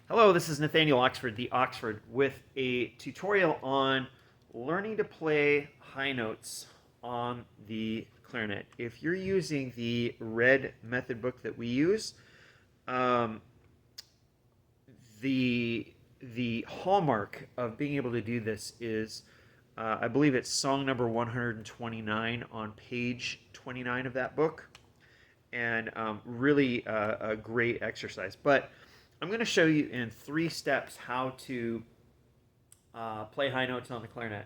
Hello, this is Nathaniel Oxford, the Oxford, with a tutorial on learning to play high notes on the clarinet. If you're using the red method book that we use, um, the hallmark of being able to do this is, I believe it's song number 129 on page 29 of that book, and really a great exercise. But I'm going to show you in 3 steps how to play high notes on the clarinet.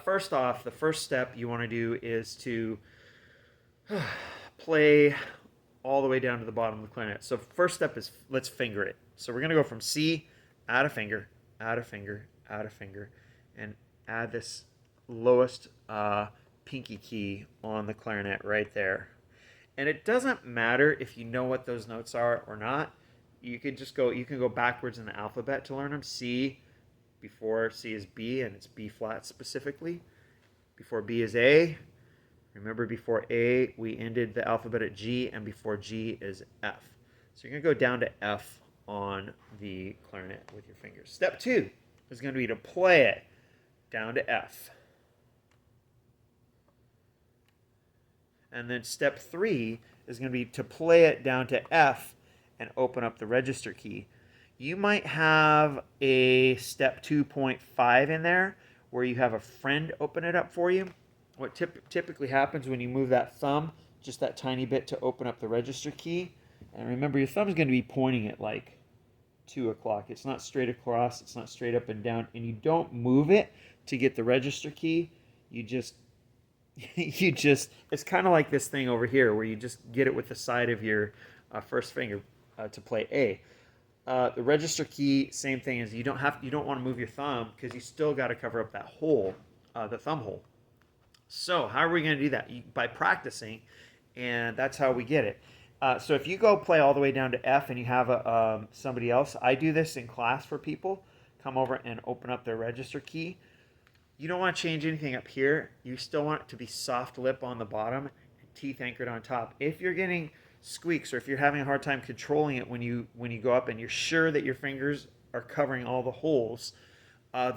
First off, the first step you want to do is to play all the way down to the bottom of the clarinet. So first step is let's finger it. So we're going to go from C, add a finger, add a finger, add a finger, and add this lowest pinky key on the clarinet right there. And it doesn't matter if you know what those notes are or not. You can go backwards in the alphabet to learn them. C, before C is B, and it's B flat specifically. Before B is A. Remember, before A, we ended the alphabet at G, and before G is F. So you're going to go down to F on the clarinet with your fingers. Step 2 is going to be to play it down to F. And then step 3 is going to be to play it down to F and open up the register key. You might have a step 2.5 in there where you have a friend open it up for you. What typically happens when you move that thumb just that tiny bit to open up the register key, and remember your thumb is going to be pointing at like 2 o'clock. It's not straight across, it's not straight up and down, and you don't move it to get the register key. You just it's kind of like this thing over here where you just get it with the side of your first finger to play A. The register key, same thing, is you don't want to move your thumb because you still got to cover up that hole, the thumb hole. So how are we going to do that? By practicing, and that's how we get it. So if you go play all the way down to F and you have somebody else, I do this in class for people, come over and open up their register key. You don't want to change anything up here. You still want it to be soft lip on the bottom and teeth anchored on top. If you're getting squeaks or if you're having a hard time controlling it when you go up and you're sure that your fingers are covering all the holes,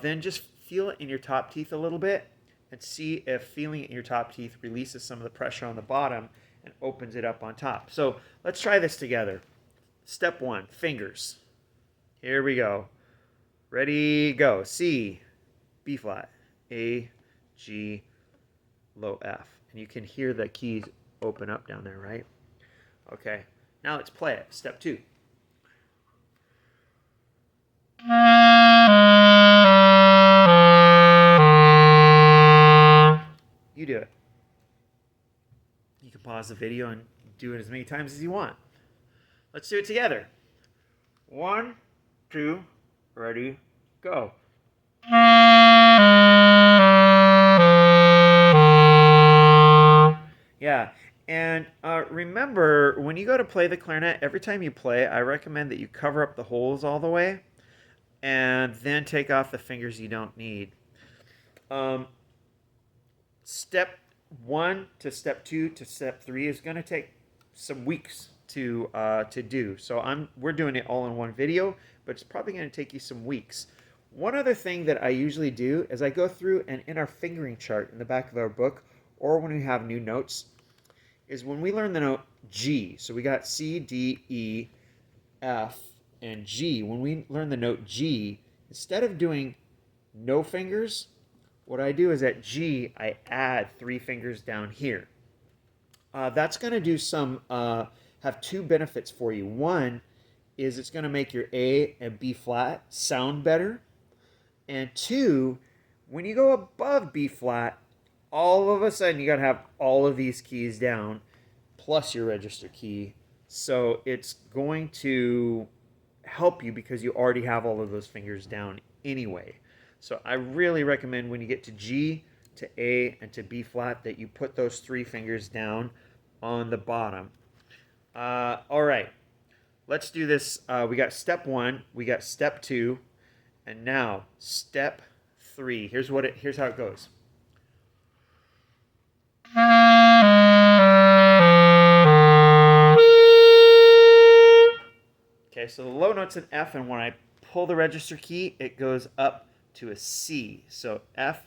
then just feel it in your top teeth a little bit and see if feeling it in your top teeth releases some of the pressure on the bottom and opens it up on top. So let's try this together. Step 1, fingers. Here we go. Ready, go. C, B flat, A, G, low F. And you can hear the keys open up down there, right? Okay, now let's play it. Step 2. You do it. You can pause the video and do it as many times as you want. Let's do it together. 1, 2, ready, go. Yeah, and remember, when you go to play the clarinet, every time you play, I recommend that you cover up the holes all the way and then take off the fingers you don't need. Step 1 to step 2 to step 3 is going to take some weeks to do. So we're doing it all in one video, but it's probably going to take you some weeks. One other thing that I usually do is I go through and in our fingering chart in the back of our book, or when we have new notes, is when we learn the note G. So we got C, D, E, F, and G. When we learn the note G, instead of doing no fingers, what I do is at G, I add 3 fingers down here. That's going to do have 2 benefits for you. One is it's going to make your A and B flat sound better. And 2, when you go above B flat, all of a sudden you got to have all of these keys down plus your register key. So it's going to help you because you already have all of those fingers down anyway. So I really recommend when you get to G, to A, and to B flat that you put those 3 fingers down on the bottom. All right, let's do this. We got step 1, we got step 2, and now step 3. Here's how it goes. Okay, Okay, so the low note's an F, and when I pull the register key, it goes up to a C. So F,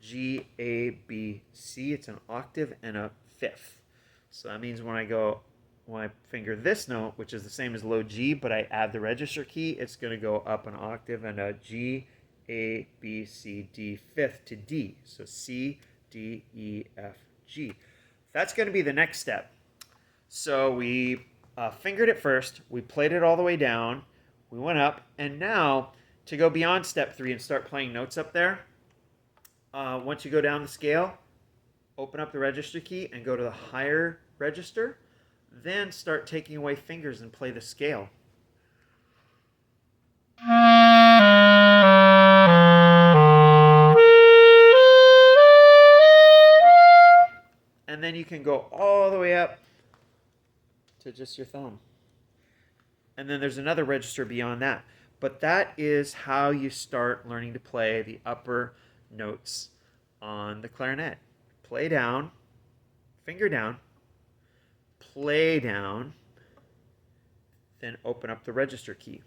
G, A, B, C. It's an octave and a fifth. So that means when I finger this note, which is the same as low G, but I add the register key, it's going to go up an octave and a G, A, B, C, D, fifth to D. So C, D, E, F, G. That's going to be the next step. So we fingered it first, we played it all the way down, we went up, and now to go beyond step 3 and start playing notes up there, once you go down the scale, open up the register key and go to the higher register, then start taking away fingers and play the scale. And then you can go all the way up to just your thumb. And then there's another register beyond that. But that is how you start learning to play the upper notes on the clarinet. Play down, finger down, play down, then open up the register key.